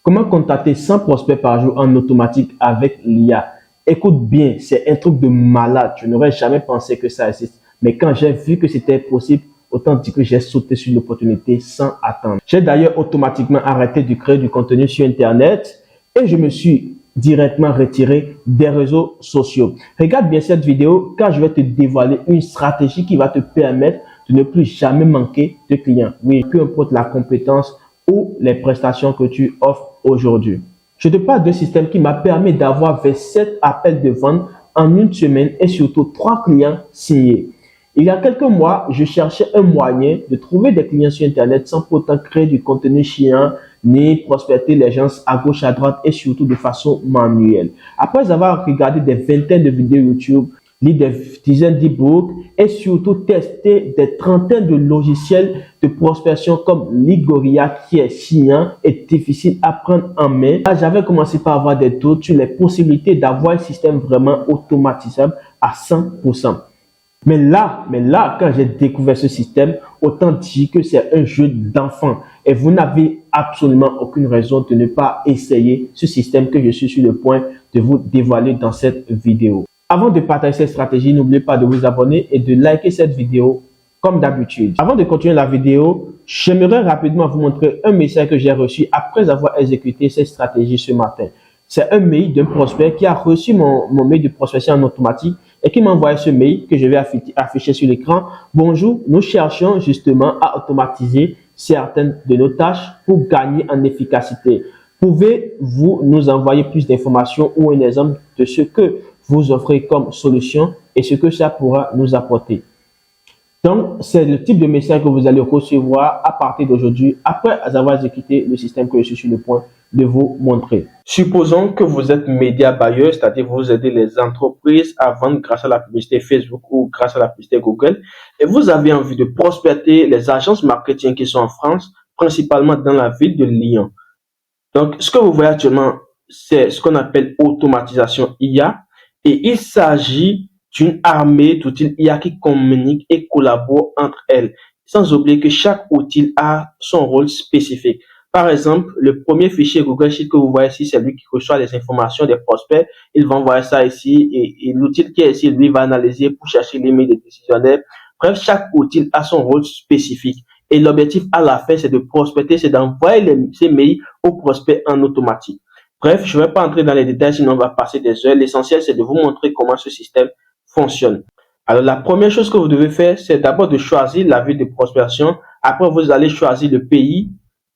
Comment contacter 100 prospects par jour en automatique avec l'IA? Écoute bien, c'est un truc de malade. Je n'aurais jamais pensé que ça existe. Mais quand j'ai vu que c'était possible, autant dire que j'ai sauté sur l'opportunité sans attendre. J'ai d'ailleurs automatiquement arrêté de créer du contenu sur Internet et je me suis directement retiré des réseaux sociaux. Regarde bien cette vidéo car je vais te dévoiler une stratégie qui va te permettre de ne plus jamais manquer de clients. Oui, peu importe la compétence ou les prestations que tu offres aujourd'hui. Je te parle d'un système qui m'a permis d'avoir 27 appels de vente en une semaine et surtout 3 clients signés. Il y a quelques mois, je cherchais un moyen de trouver des clients sur Internet sans pourtant créer du contenu chiant ni prospecter les gens à gauche, à droite et surtout de façon manuelle. Après avoir regardé des vingtaines de vidéos YouTube, lu des dizaines d'e-books et surtout testé des trentaines de logiciels de prospection comme Ligoria qui est chiant et difficile à prendre en main, j'avais commencé par avoir des doutes sur les possibilités d'avoir un système vraiment automatisable à 100%. Mais là, quand j'ai découvert ce système, autant dire que c'est un jeu d'enfant. Et vous n'avez absolument aucune raison de ne pas essayer ce système que je suis sur le point de vous dévoiler dans cette vidéo. Avant de partager cette stratégie, n'oubliez pas de vous abonner et de liker cette vidéo comme d'habitude. Avant de continuer la vidéo, j'aimerais rapidement vous montrer un message que j'ai reçu après avoir exécuté cette stratégie ce matin. C'est un mail d'un prospect qui a reçu mon mail de prospection en automatique et qui m'a envoyé ce mail que je vais afficher sur l'écran. Bonjour, nous cherchons justement à automatiser certaines de nos tâches pour gagner en efficacité. Pouvez-vous nous envoyer plus d'informations ou un exemple de ce que vous offrez comme solution et ce que ça pourra nous apporter? Donc, c'est le type de message que vous allez recevoir à partir d'aujourd'hui après avoir exécuté le système que je suis sur le point de vous montrer. Supposons que vous êtes média buyer, c'est-à-dire vous aidez les entreprises à vendre grâce à la publicité Facebook ou grâce à la publicité Google et vous avez envie de prospecter les agences marketing qui sont en France, principalement dans la ville de Lyon. Donc, ce que vous voyez actuellement, c'est ce qu'on appelle automatisation IA et il s'agit d'une armée d'outils IA qui communiquent et collaborent entre elles, sans oublier que chaque outil a son rôle spécifique. Par exemple, le premier fichier Google Sheet que vous voyez ici, c'est lui qui reçoit les informations des prospects. Il va envoyer ça ici et l'outil qui est ici, lui, va analyser pour chercher les mails des décisionnaires. Bref, chaque outil a son rôle spécifique. Et l'objectif à la fin, c'est de prospecter, c'est d'envoyer ces mails aux prospects en automatique. Bref, je ne vais pas entrer dans les détails, sinon on va passer des heures. L'essentiel, c'est de vous montrer comment ce système fonctionne. Alors, la première chose que vous devez faire, c'est d'abord de choisir la ville de prospection. Après, vous allez choisir le pays.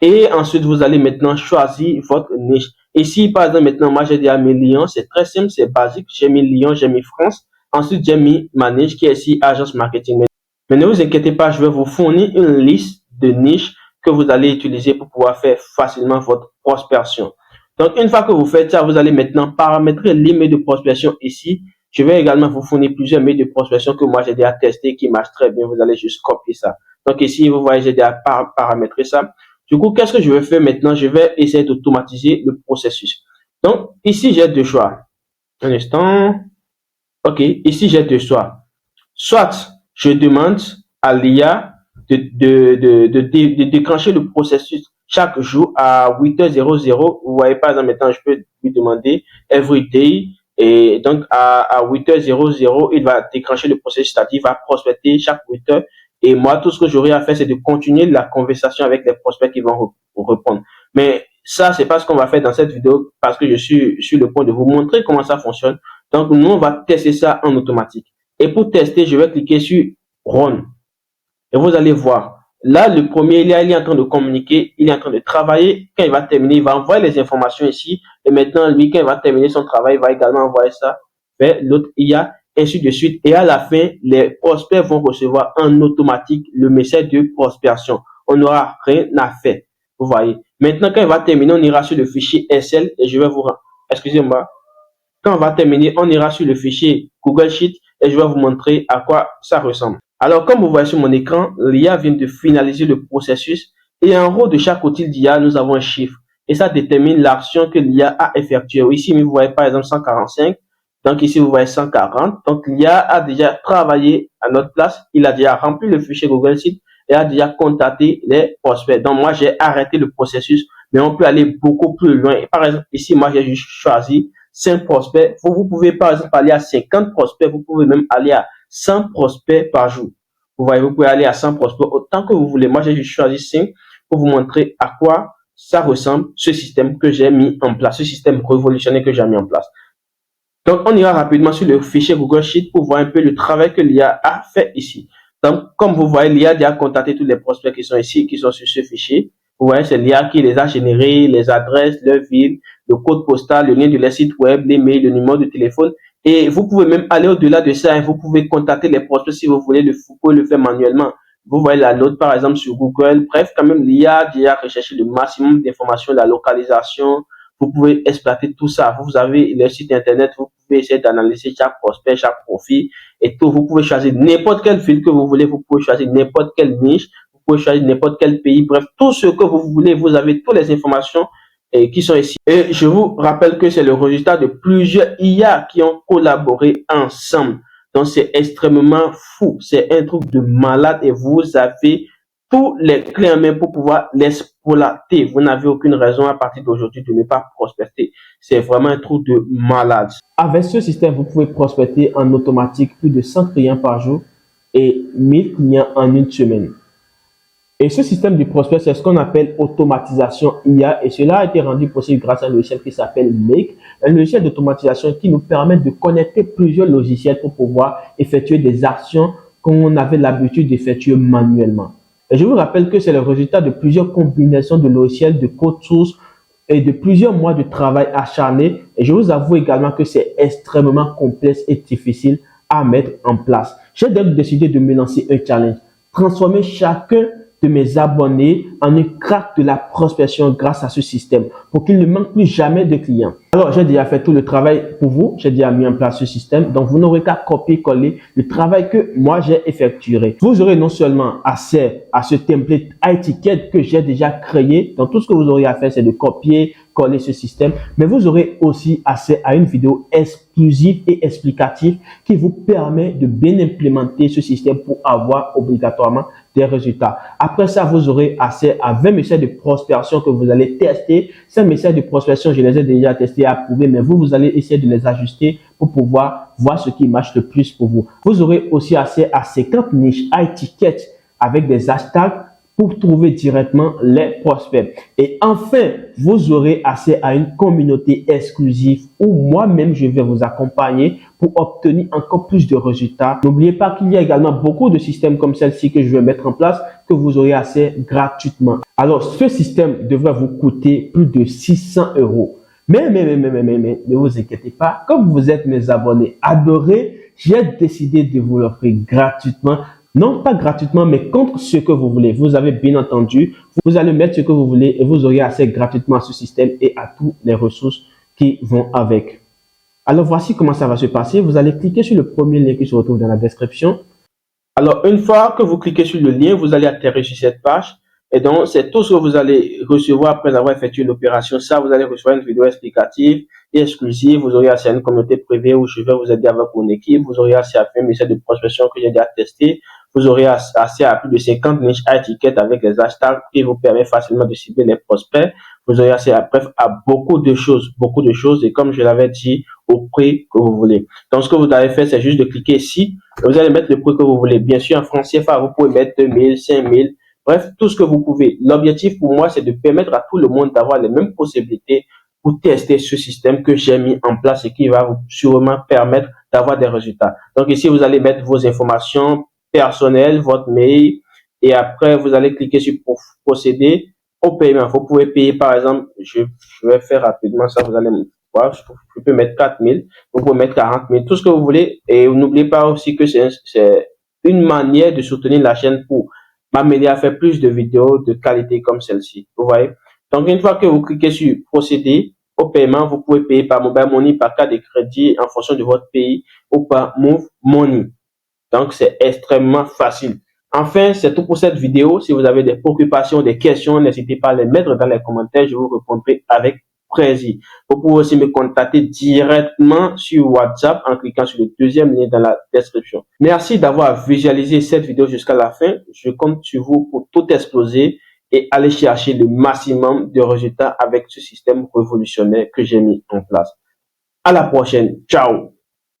Et ensuite, vous allez maintenant choisir votre niche. Ici, par exemple, maintenant, moi, j'ai déjà mis Lyon. C'est très simple, c'est basique. J'ai mis Lyon, j'ai mis France. Ensuite, j'ai mis ma niche qui est ici, agence marketing. Mais ne vous inquiétez pas, je vais vous fournir une liste de niches que vous allez utiliser pour pouvoir faire facilement votre prospection. Donc, une fois que vous faites ça, vous allez maintenant paramétrer l'email de prospection ici. Je vais également vous fournir plusieurs mails de prospection que moi j'ai déjà testé qui marchent très bien. Vous allez juste copier ça. Donc ici, vous voyez, j'ai déjà paramétré ça. Du coup, qu'est-ce que je vais faire maintenant? Je vais essayer d'automatiser le processus. Donc, ici, j'ai deux choix. Un instant. OK, ici, j'ai deux choix. Soit, je demande à l'IA de déclencher le processus chaque jour à 8h00. Vous voyez, par exemple, maintenant, je peux lui demander every day. Et donc, à 8h00, il va déclencher le processus, c'est-à-dire il va prospecter chaque 8h. Et moi, tout ce que j'aurai à faire, c'est de continuer la conversation avec les prospects qui vont répondre. Mais ça, c'est pas ce qu'on va faire dans cette vidéo parce que je suis sur le point de vous montrer comment ça fonctionne. Donc, nous, on va tester ça en automatique. Et pour tester, je vais cliquer sur Run. Et vous allez voir. Là, le premier, il est en train de communiquer, il est en train de travailler. Quand il va terminer, il va envoyer les informations ici. Et maintenant, lui, quand il va terminer son travail, il va également envoyer ça vers l'autre IA, ainsi de suite. Et à la fin, les prospects vont recevoir en automatique le message de prospection. On n'aura rien à faire. Vous voyez. Maintenant, quand il va terminer, on ira sur le fichier Excel et je vais vous rendre. Excusez-moi. Quand on va terminer, on ira sur le fichier Google Sheet et je vais vous montrer à quoi ça ressemble. Alors, comme vous voyez sur mon écran, l'IA vient de finaliser le processus et en haut de chaque outil d'IA, nous avons un chiffre et ça détermine l'action que l'IA a effectuée. Ici, vous voyez par exemple 145. Donc ici, vous voyez 140. Donc l'IA a déjà travaillé à notre place. Il a déjà rempli le fichier Google Sheet et a déjà contacté les prospects. Donc moi, j'ai arrêté le processus mais on peut aller beaucoup plus loin. Et par exemple, ici, moi, j'ai juste choisi 5 prospects. Vous pouvez, par exemple, aller à 50 prospects. Vous pouvez même aller à 100 prospects par jour. Vous voyez, vous pouvez aller à 100 prospects autant que vous voulez. Moi, j'ai juste choisi 5 pour vous montrer à quoi ça ressemble, ce système que j'ai mis en place, ce système révolutionnaire que j'ai mis en place. Donc, on ira rapidement sur le fichier Google Sheet pour voir un peu le travail que l'IA a fait ici. Donc, comme vous voyez, l'IA a déjà contacté tous les prospects qui sont ici, qui sont sur ce fichier. Vous voyez, c'est l'IA qui les a générés, les adresses, leur ville, le code postal, le lien de leur site web, les mails, le numéro de téléphone. Et vous pouvez même aller au-delà de ça et vous pouvez contacter les prospects si vous voulez, vous pouvez le faire manuellement. Vous voyez la note, par exemple, sur Google. Bref, quand même, l'IA a déjà recherché le maximum d'informations, la localisation. Vous pouvez exploiter tout ça. Vous avez le site internet, vous pouvez essayer d'analyser chaque prospect, chaque profil et tout. Vous pouvez choisir n'importe quel fil que vous voulez. Vous pouvez choisir n'importe quelle niche. Vous pouvez choisir n'importe quel pays. Bref, tout ce que vous voulez, vous avez toutes les informations qui sont ici. Et je vous rappelle que c'est le résultat de plusieurs IA qui ont collaboré ensemble. Donc, c'est extrêmement fou. C'est un truc de malade et vous avez tous les clés en main pour pouvoir l'exploiter. Vous n'avez aucune raison à partir d'aujourd'hui de ne pas prospecter. C'est vraiment un truc de malade. Avec ce système, vous pouvez prospecter en automatique plus de 100 clients par jour et 1000 clients en une semaine. Et ce système de prospect, c'est ce qu'on appelle automatisation IA et cela a été rendu possible grâce à un logiciel qui s'appelle Make, un logiciel d'automatisation qui nous permet de connecter plusieurs logiciels pour pouvoir effectuer des actions qu'on avait l'habitude d'effectuer manuellement. Et je vous rappelle que c'est le résultat de plusieurs combinaisons de logiciels, de code source et de plusieurs mois de travail acharné. Et je vous avoue également que c'est extrêmement complexe et difficile à mettre en place. J'ai donc décidé de me lancer un challenge, transformer chacun de mes abonnés en un crack de la prospection grâce à ce système pour qu'il ne manque plus jamais de clients. Alors, j'ai déjà fait tout le travail pour vous. J'ai déjà mis en place ce système. Donc, vous n'aurez qu'à copier-coller le travail que moi, j'ai effectué. Vous aurez non seulement accès à ce template à étiquette que j'ai déjà créé. Donc, tout ce que vous aurez à faire, c'est de copier-coller ce système. Mais vous aurez aussi accès à une vidéo exclusive et explicative qui vous permet de bien implémenter ce système pour avoir obligatoirement des résultats. Après ça, vous aurez accès à 20 messages de prospection que vous allez tester. Ces messages de prospection, je les ai déjà testés et approuvés, mais vous allez essayer de les ajuster pour pouvoir voir ce qui marche le plus pour vous. Vous aurez aussi accès à 50 niches à étiquette avec des hashtags pour trouver directement les prospects. Et enfin, vous aurez accès à une communauté exclusive où moi-même, je vais vous accompagner pour obtenir encore plus de résultats. N'oubliez pas qu'il y a également beaucoup de systèmes comme celle-ci que je vais mettre en place que vous aurez accès gratuitement. Alors, ce système devrait vous coûter plus de 600 €. Mais ne vous inquiétez pas, comme vous êtes mes abonnés adorés, j'ai décidé de vous l'offrir gratuitement. Non, pas gratuitement, mais contre ce que vous voulez. Vous avez bien entendu, vous allez mettre ce que vous voulez et vous aurez accès gratuitement à ce système et à toutes les ressources qui vont avec. Alors, voici comment ça va se passer. Vous allez cliquer sur le premier lien qui se retrouve dans la description. Alors, une fois que vous cliquez sur le lien, vous allez atterrir sur cette page. Et donc, c'est tout ce que vous allez recevoir après avoir effectué l'opération. Ça, vous allez recevoir une vidéo explicative et exclusive. Vous aurez accès à une communauté privée où je vais vous aider avec mon équipe. Vous aurez accès à un message de prospection que j'ai déjà testé. Vous aurez accès à plus de 50 niches à étiquette avec les hashtags qui vous permettent facilement de cibler les prospects. Vous aurez accès à, bref, à beaucoup de choses. Et comme je l'avais dit, au prix que vous voulez. Donc, ce que vous avez fait, c'est juste de cliquer ici. Vous allez mettre le prix que vous voulez. Bien sûr, en francs CFA, vous pouvez mettre 2000, 5000. Bref, tout ce que vous pouvez. L'objectif pour moi, c'est de permettre à tout le monde d'avoir les mêmes possibilités pour tester ce système que j'ai mis en place et qui va vous sûrement permettre d'avoir des résultats. Donc ici, vous allez mettre vos informations personnelles, votre mail, et après, vous allez cliquer sur procéder au paiement. Vous pouvez payer, par exemple, je vais faire rapidement ça, vous allez voir, je peux mettre 4000, vous pouvez mettre 40 000, tout ce que vous voulez. Et n'oubliez pas aussi que c'est une manière de soutenir la chaîne pour m'amener à faire plus de vidéos de qualité comme celle-ci. Vous voyez? Donc, une fois que vous cliquez sur procéder au paiement, vous pouvez payer par Mobile Money, par carte de crédit en fonction de votre pays ou par Move Money. Donc, c'est extrêmement facile. Enfin, c'est tout pour cette vidéo. Si vous avez des préoccupations, des questions, n'hésitez pas à les mettre dans les commentaires. Je vous répondrai avec plaisir. Vous pouvez aussi me contacter directement sur WhatsApp en cliquant sur le deuxième lien dans la description. Merci d'avoir visualisé cette vidéo jusqu'à la fin. Je compte sur vous pour tout exploser et aller chercher le maximum de résultats avec ce système révolutionnaire que j'ai mis en place. À la prochaine. Ciao.